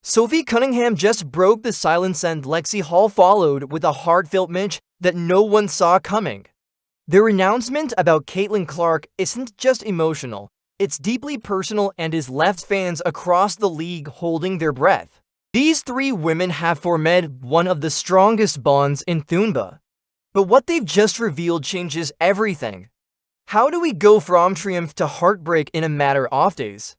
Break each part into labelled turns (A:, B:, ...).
A: Sophie Cunningham just broke the silence and Lexy Hall followed with a heartfelt message that no one saw coming. Their announcement about Caitlin Clark isn't just emotional, it's deeply personal and has left fans across the league holding their breath. These three women have formed one of the strongest bonds in WNBA. But what they've just revealed changes everything. How do we go from triumph to heartbreak in a matter of days?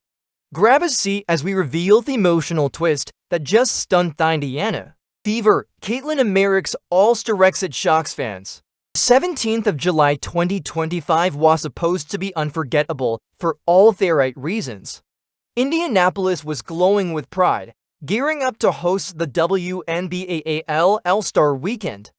A: Grab a seat as we reveal the emotional twist that just stunned the Indiana Fever, Caitlin and Merrick's All-Star exit shocks fans. 17th of July 2025 was supposed to be unforgettable for all the right reasons. Indianapolis was glowing with pride, gearing up to host the WNBA All-Star Weekend.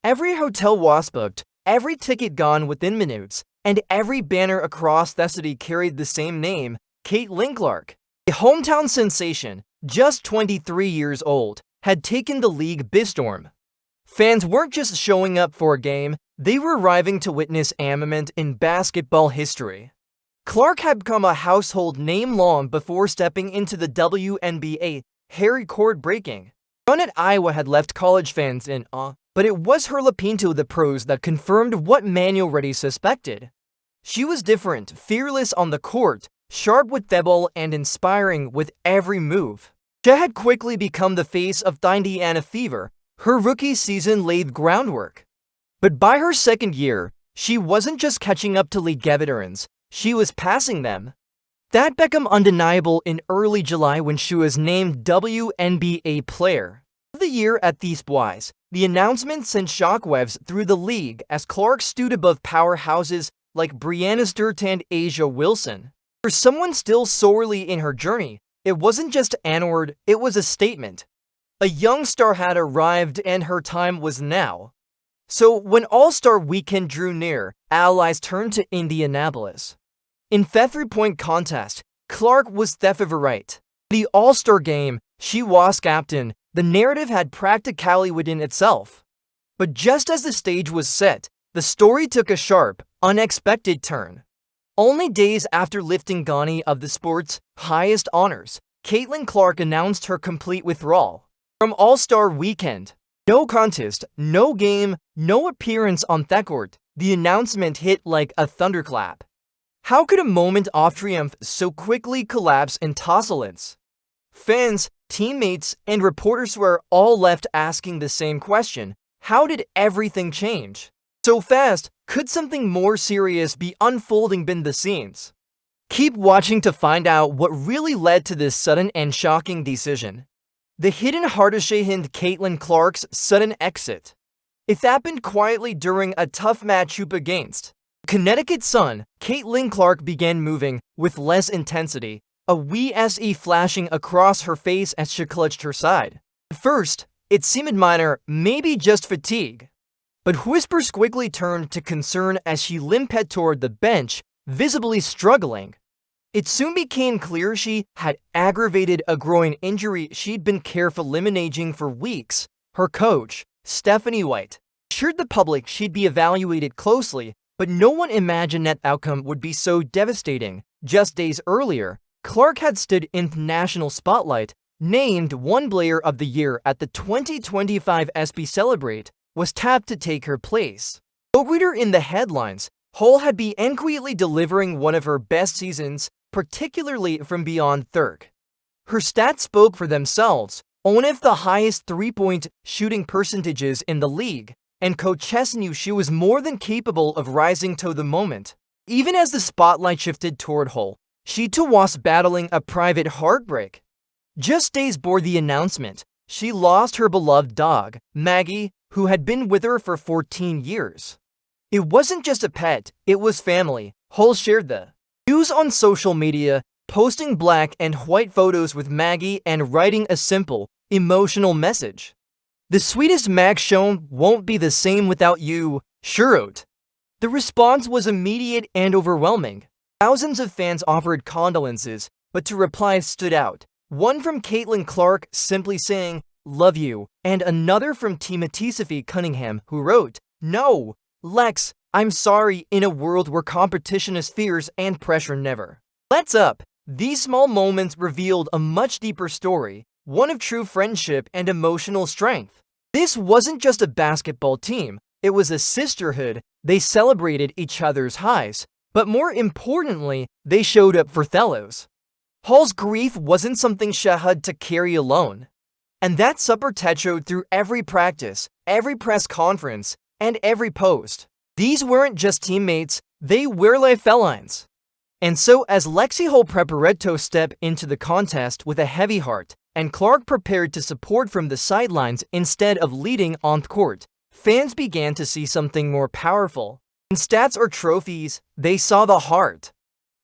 A: Every hotel was booked, every ticket gone within minutes, and every banner across the city carried the same name, Caitlin Clark. A hometown sensation, just 23 years old, had taken the league by storm. Fans weren't just showing up for a game, they were arriving to witness a moment in basketball history. Clark had become a household name long before stepping into the WNBA, her record-breaking run at Iowa had left college fans in awe, but it was her Lapinto the pros that confirmed what many already suspected. She was different, fearless on the court, sharp with the ball, and inspiring with every move. She had quickly become the face of the Indiana Fever. Her rookie season laid groundwork. But by her second year, she wasn't just catching up to league veterans, she was passing them. That became undeniable in early July when she was named WNBA Player of the Year at these Boys. The announcement sent shockwaves through the league as Clark stood above powerhouses like Breanna Stewart and A'ja Wilson. For someone still sorely in her journey, it wasn't just an word, it was a statement. A young star had arrived and her time was now. So when All-Star Weekend drew near, allies turned to Indianapolis. In the three-point contest, Clark was the favorite. The All-Star game, she was captain. The narrative had practicality within itself. But just as the stage was set, the story took a sharp, unexpected turn. Only days after lifting Ghani of the sport's highest honors, Caitlin Clark announced her complete withdrawal from All-Star Weekend. No contest, no game, no appearance on the court. The announcement hit like a thunderclap. How could a moment of triumph so quickly collapse into silence? Fans, teammates, and reporters were all left asking the same question. How did everything change so fast? Could something more serious be unfolding behind the scenes? Keep watching to find out what really led to this sudden and shocking decision. The hidden heart behind Caitlin Clark's sudden exit. It happened quietly during a tough matchup against Connecticut Sun. Caitlin Clark began moving with less intensity, a wee SE flashing across her face as she clutched her side. At first, it seemed minor, maybe just fatigue. But whispers quickly turned to concern as she limped toward the bench, visibly struggling. It soon became clear she had aggravated a groin injury she'd been carefully managing for weeks. Her coach, Stephanie White, assured the public she'd be evaluated closely, but no one imagined that outcome would be so devastating. Just days earlier, Clark had stood in the national spotlight, named one Player of the Year at the 2025 ESPY Celebrate, was tapped to take her place. No reader in the headlines, Hall had been quietly delivering one of her best seasons, particularly from beyond third. Her stats spoke for themselves, one of the highest three-point shooting percentages in the league, and coaches knew she was more than capable of rising to the moment. Even as the spotlight shifted toward Hall, she too was battling a private heartbreak. Just days before the announcement, she lost her beloved dog, Maggie, who had been with her for 14 years. It wasn't just a pet, it was family. Hall shared the news on social media, posting black and white photos with Maggie and writing a simple, emotional message. "The sweetest Mag shown won't be the same without you," she wrote. The response was immediate and overwhelming. Thousands of fans offered condolences, but two replies stood out. One from Caitlin Clark simply saying, "Love you," and another from teammate Sophie Cunningham, who wrote, "No, Lex, I'm sorry," in a world where competition is fierce and pressure never lets up. These small moments revealed a much deeper story. one of true friendship and emotional strength. This wasn't just a basketball team, it was a sisterhood. They celebrated each other's highs, but more importantly, they showed up for Thelos. Hall's grief wasn't something she had to carry alone. And that supertecho through every practice, every press conference, and every post. These weren't just teammates, they were like felines. And so as Lexy Hall Preparetto stepped into the contest with a heavy heart, and Clark prepared to support from the sidelines instead of leading on the court, fans began to see something more powerful. In stats or trophies, they saw the heart.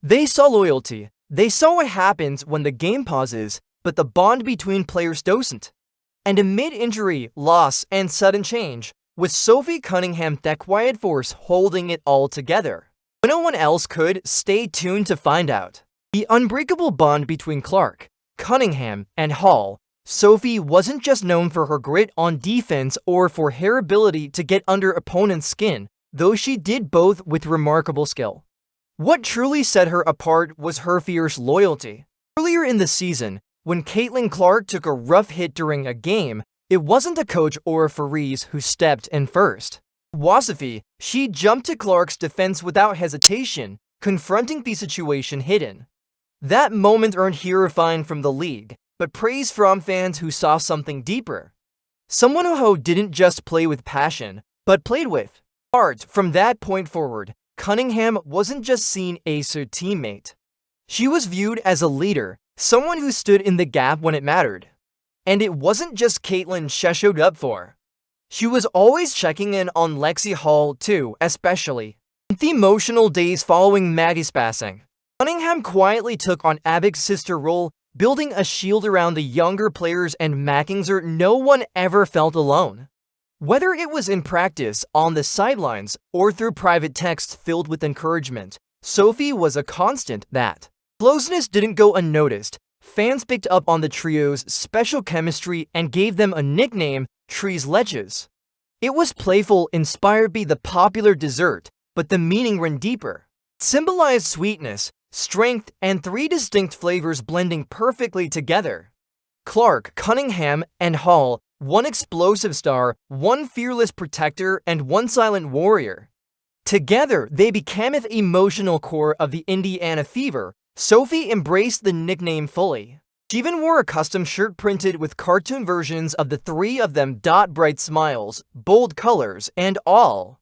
A: They saw loyalty. They saw what happens when the game pauses, but the bond between players doesn't. And amid injury, loss, and sudden change, with Sophie Cunningham the quiet force holding it all together. When no one else could, stay tuned to find out. The unbreakable bond between Clark, Cunningham, and Hall. Sophie wasn't just known for her grit on defense or for her ability to get under opponents' skin, though she did both with remarkable skill. What truly set her apart was her fierce loyalty. Earlier in the season, when Caitlin Clark took a rough hit during a game, it wasn't a coach or a Farees who stepped in first. Sophie, she jumped to Clark's defense without hesitation, confronting the situation hidden. That moment earned her fine from the league, but praise from fans who saw something deeper. Someone who didn't just play with passion, but played with heart. From that point forward, Cunningham wasn't just seen as a teammate. She was viewed as a leader, someone who stood in the gap when it mattered. And it wasn't just Caitlin she showed up for. She was always checking in on Lexy Hall too, especially in the emotional days following Maggie's passing. Cunningham quietly took on Abby's sister role, building a shield around the younger players and making sure no one ever felt alone. Whether it was in practice, on the sidelines, or through private texts filled with encouragement, Sophie was a constant. That closeness didn't go unnoticed. Fans picked up on the trio's special chemistry and gave them a nickname, Tres Leches. It was playful, inspired by the popular dessert, but the meaning ran deeper. It symbolized sweetness, strength, and three distinct flavors blending perfectly together. Clark, Cunningham, and Hall, one explosive star, one fearless protector, and one silent warrior. Together, they became the emotional core of the Indiana Fever. Sophie embraced the nickname fully. She even wore a custom shirt printed with cartoon versions of the three of them. Bright smiles, bold colors, and all.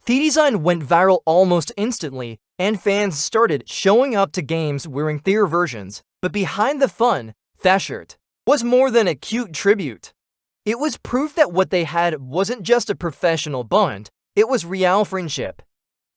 A: The design went viral almost instantly, and fans started showing up to games wearing their versions. But behind the fun, that shirt was more than a cute tribute. It was proof that what they had wasn't just a professional bond, it was real friendship.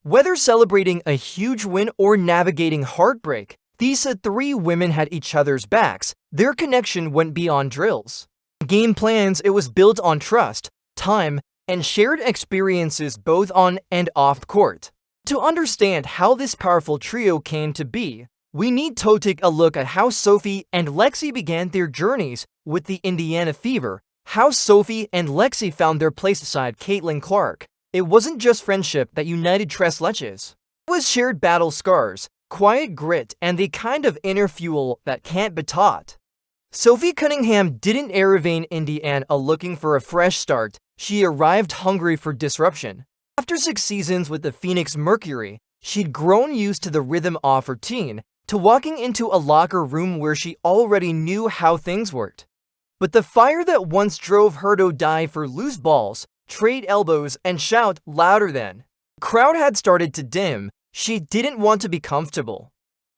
A: Whether celebrating a huge win or navigating heartbreak, these three women had each other's backs. Their connection went beyond drills. Game plans, it was built on trust, time, and shared experiences both on and off the court. To understand how this powerful trio came to be, we need to take a look at how Sophie and Lexy began their journeys with the Indiana Fever, how Sophie and Lexy found their place beside Caitlin Clark. It wasn't just friendship that united Tres Leches. It was shared battle scars, quiet grit, and the kind of inner fuel that can't be taught. Sophie Cunningham didn't arrive in Indiana looking for a fresh start. She arrived hungry for disruption. After 6 seasons with the Phoenix Mercury, she'd grown used to the rhythm of her routine, to walking into a locker room where she already knew how things worked. But the fire that once drove her to dive for loose balls, trade elbows, and shout louder than the crowd had started to dim. She didn't want to be comfortable.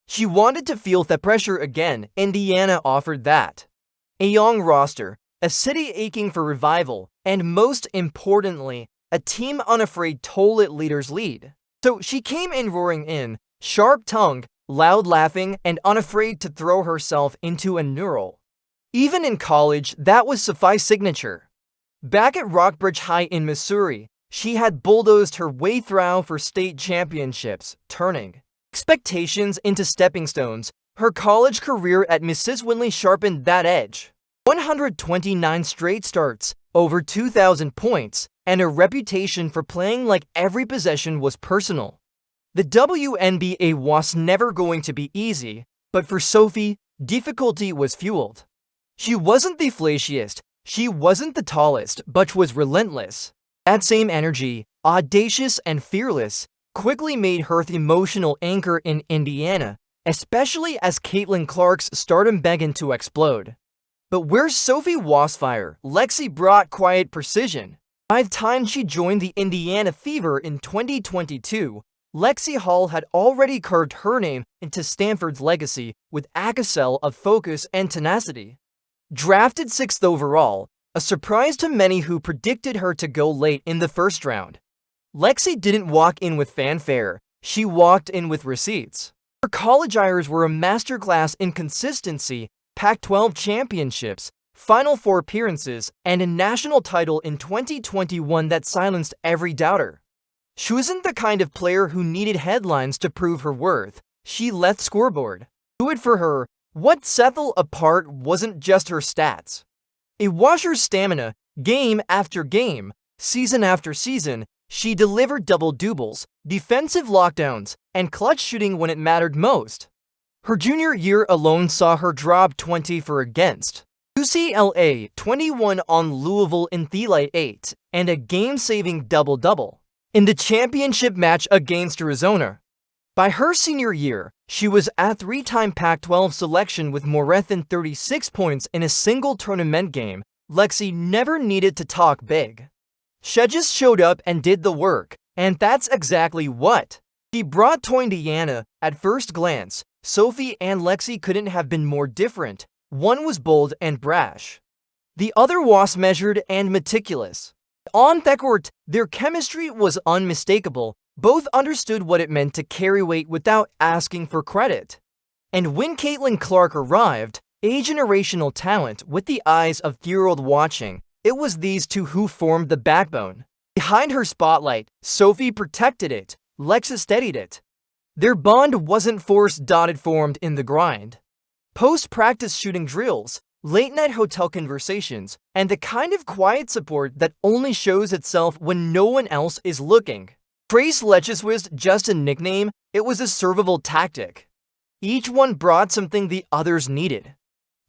A: She wanted to feel that pressure again. Indiana offered that. A young roster, a city aching for revival, and most importantly, a team unafraid to let leaders lead. So she came in roaring in, sharp-tongued, loud laughing, and unafraid to throw herself into a neural. Even in college, that was Sophie's signature. Back at Rockbridge High in Missouri, she had bulldozed her way through for state championships, turning expectations into stepping stones. Her college career at Mrs. Winley sharpened that edge. 129 straight starts, over 2,000 points, and a reputation for playing like every possession was personal. The WNBA was never going to be easy, but for Sophie, difficulty was fueled. She wasn't the flashiest, she wasn't the tallest, but was relentless. That same energy, audacious and fearless, quickly made her the emotional anchor in Indiana, especially as Caitlin Clark's stardom began to explode. But where Sophie was fire, Lexy brought quiet precision. By the time she joined the Indiana Fever in 2022, Lexy Hall had already carved her name into Stanford's legacy with a cell of focus and tenacity. Drafted 6th overall, a surprise to many who predicted her to go late in the first round, Lexy didn't walk in with fanfare, she walked in with receipts. Her college hires were a masterclass in consistency, Pac-12 championships, Final Four appearances, and a national title in 2021 that silenced every doubter. She wasn't the kind of player who needed headlines to prove her worth. She left scoreboard. Do it for her. What set her apart wasn't just her stats. It was her stamina. Game after game, season after season, she delivered double-doubles, defensive lockdowns, and clutch shooting when it mattered most. Her junior year alone saw her drop 20 for against UCLA, 21 on Louisville in the Elite 8, and a game-saving double-double in the championship match against Arizona. By her senior year, she was a 3-time Pac-12 selection with more than 36 points in a single tournament game. Lexy never needed to talk big. She just showed up and did the work, and that's exactly what she brought to Indiana. At first glance, Sophie and Lexy couldn't have been more different. One was bold and brash. The other was measured and meticulous. On the court, their chemistry was unmistakable. Both understood what it meant to carry weight without asking for credit. And when Caitlin Clark arrived, a generational talent with the eyes of the world watching, it was these two who formed the backbone. Behind her spotlight, Sophie protected it, Lexy steadied it. Their bond wasn't formed in the grind. Post-practice shooting drills, late-night hotel conversations, and the kind of quiet support that only shows itself when no one else is looking. Trace Lexus was just a nickname, it was a survival tactic. Each one brought something the others needed.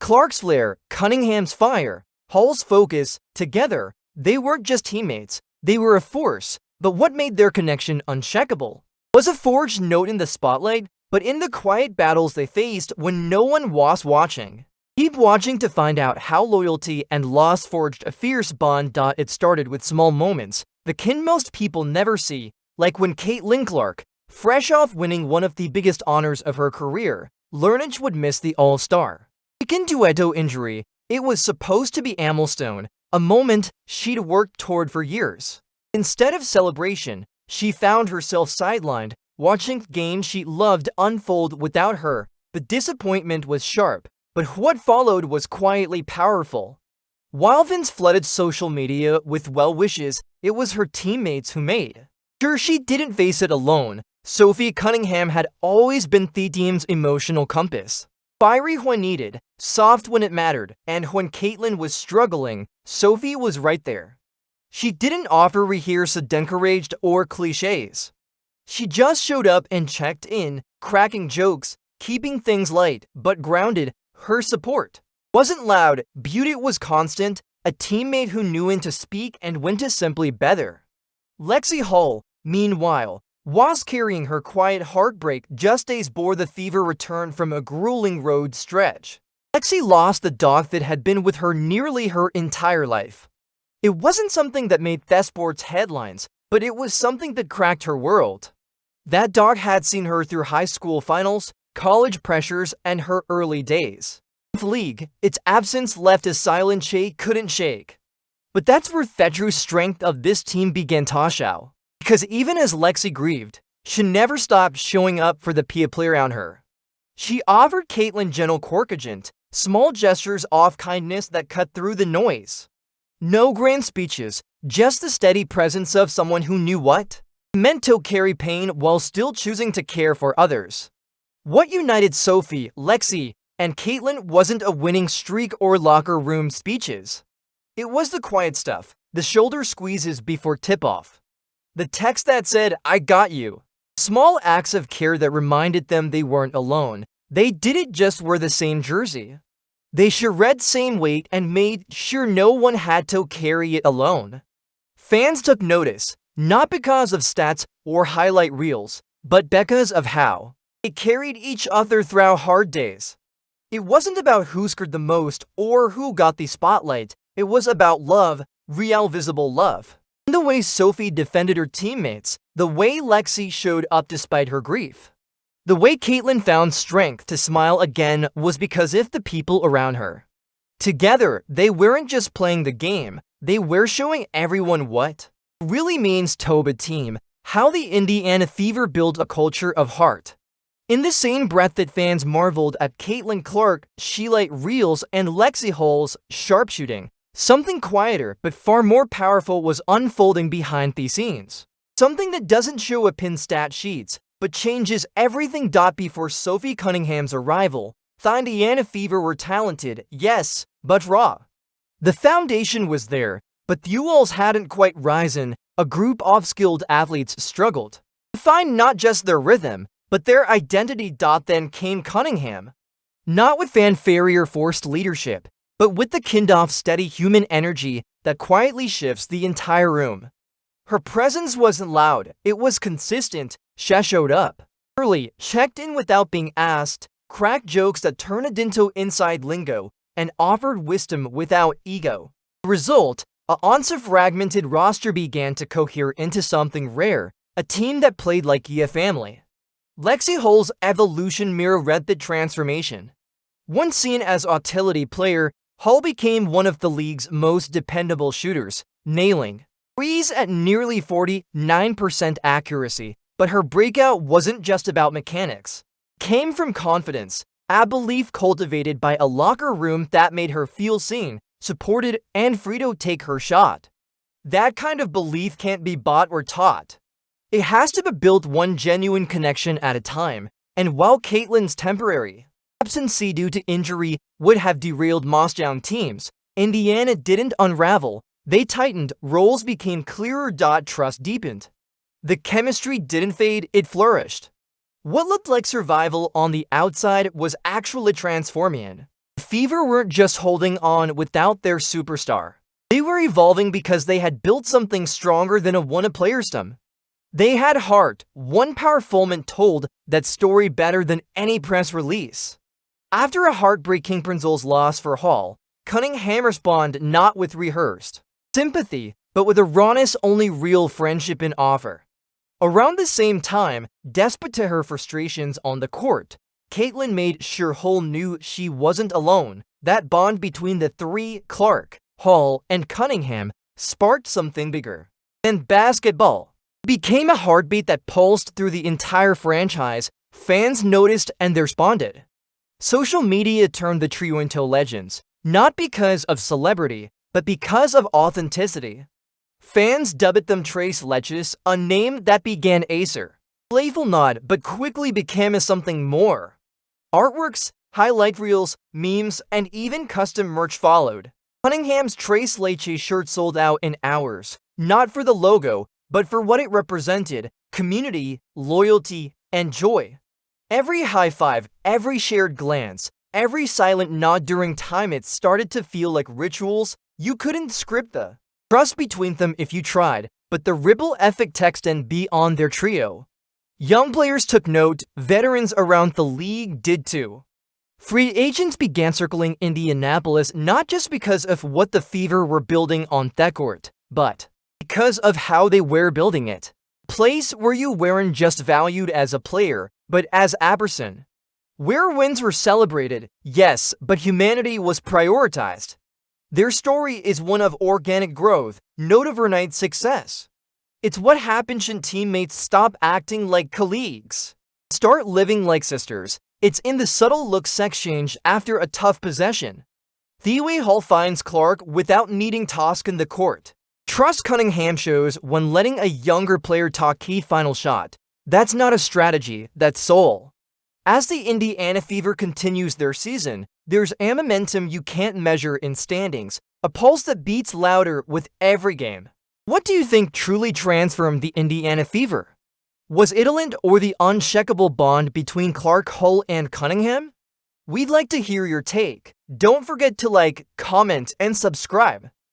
A: Clark's flair, Cunningham's fire, Hall's focus, together, they weren't just teammates, they were a force. But what made their connection uncheckable was a forged note in the spotlight, but in the quiet battles they faced when no one was watching. Keep watching to find out how loyalty and loss forged a fierce bond. It started with small moments, the kind most people never see, like when Caitlin Clark, fresh off winning one of the biggest honors of her career, learned she would miss the All-Star. Akin to Eto injury, it was supposed to be a milestone, a moment she'd worked toward for years. Instead of celebration, she found herself sidelined, watching games she loved unfold without her. The disappointment was sharp, but what followed was quietly powerful. While Vince flooded social media with well wishes, it was her teammates who made sure she didn't face it alone. Sophie Cunningham had always been the team's emotional compass. Fiery when needed, soft when it mattered, and when Caitlin was struggling, Sophie was right there. She didn't offer rehearse encouraged or cliches. She just showed up and checked in, cracking jokes, keeping things light but grounded. Her support wasn't loud, beauty was constant, a teammate who knew when to speak and when to simply better. Lexy Hall, meanwhile, was carrying her quiet heartbreak just days before the Fever returned from a grueling road stretch. Lexy lost the dog that had been with her nearly her entire life. It wasn't something that made the sports headlines, but it was something that cracked her world. That dog had seen her through high school finals, college pressures, and her early days. In the league, its absence left a silent she couldn't shake. But that's where the true strength of this team began to show. Because even as Lexy grieved, she never stopped showing up for the people around her. She offered Caitlin gentle encouragement, small gestures of kindness that cut through the noise. No grand speeches, just the steady presence of someone who knew what it meant to carry pain while still choosing to care for others. What united Sophie, Lexy, and Caitlin wasn't a winning streak or locker room speeches. It was the quiet stuff, the shoulder squeezes before tip-off. The text that said, "I got you." Small acts of care that reminded them they weren't alone. They didn't just wear the same jersey. They shared same weight and made sure no one had to carry it alone. Fans took notice, not because of stats or highlight reels, but because of how they carried each other throughout hard days. It wasn't about who scored the most or who got the spotlight. It was about love, real visible love. The way Sophie defended her teammates, the way Lexy showed up despite her grief. The way Caitlin found strength to smile again was because of the people around her. Together, they weren't just playing the game, they were showing everyone what it really means to be a team, how the Indiana Fever built a culture of heart. In the same breath that fans marveled at Caitlin Clark, Sheelite reels, and Lexy Hull's sharpshooting, something quieter but far more powerful was unfolding behind the scenes. Something that doesn't show up in stat sheets, but changes everything. Before Sophie Cunningham's arrival, the Indiana Fever were talented, yes, but raw. The foundation was there, but the walls hadn't quite risen. A group of skilled athletes struggled to find not just their rhythm, but their identity. Then came Cunningham. Not with fanfare or forced leadership, but with the kind of steady human energy that quietly shifts the entire room. Her presence wasn't loud, it was consistent. She showed up early, checked in without being asked, cracked jokes that turned into inside lingo, and offered wisdom without ego. The result, a fragmented roster began to cohere into something rare, a team that played like a family. Lexy Hull's evolution mirrored the transformation. Once seen as a utility player, Hull became one of the league's most dependable shooters, nailing threes at nearly 49% accuracy. But her breakout wasn't just about mechanics. It came from confidence, a belief cultivated by a locker room that made her feel seen, supported, and free to take her shot. That kind of belief can't be bought or taught. It has to be built one genuine connection at a time, and while Caitlin's temporary absence due to injury would have derailed most young teams, Indiana didn't unravel. They tightened, roles became clearer. Trust deepened. The chemistry didn't fade, it flourished. What looked like survival on the outside was actually transforming. The Fever weren't just holding on without their superstar. They were evolving because they had built something stronger than a one-player stem. They had heart. One powerful moment told that story better than any press release. After a heartbreaking Prinzel's loss for Hull, Cunningham responded not with rehearsed sympathy, but with a rawness only real friendship in offer. Around the same time, despite to her frustrations on the court, Caitlin made sure Hull knew she wasn't alone. That bond between the three, Clark, Hull, and Cunningham, sparked something bigger than basketball. It became a heartbeat that pulsed through the entire franchise. Fans noticed and they responded. Social media turned the trio into legends, not because of celebrity, but because of authenticity. Fans dubbed them Trace Leches, a name that began Acer. Playful nod, but quickly became something more. Artworks, highlight reels, memes, and even custom merch followed. Cunningham's Trace Leches shirt sold out in hours, not for the logo, but for what it represented: community, loyalty, and joy. Every high five, every shared glance, every silent nod during time, it started to feel like rituals. You couldn't script the trust between them if you tried, but the ripple effect extended beyond their trio. Young players took note, veterans around the league did too. Free agents began circling Indianapolis not just because of what the Fever were building on that court, but because of how they were building it. A place where you weren't just valued as a player, but as a person. Where wins were celebrated, yes, but humanity was prioritized. Their story is one of organic growth, not overnight success. It's what happens when teammates stop acting like colleagues, start living like sisters. It's in the subtle looks exchange after a tough possession. The way Hull finds Clark without needing toss in the court. Trust Cunningham shows when letting a younger player talk key final shot. That's not a strategy, that's soul. As the Indiana Fever continues their season, there's a momentum you can't measure in standings, a pulse that beats louder with every game. What do you think truly transformed the Indiana Fever? Was it talent or the unshakable bond between Clark, Hull, and Cunningham? We'd like to hear your take. Don't forget to like, comment, and subscribe.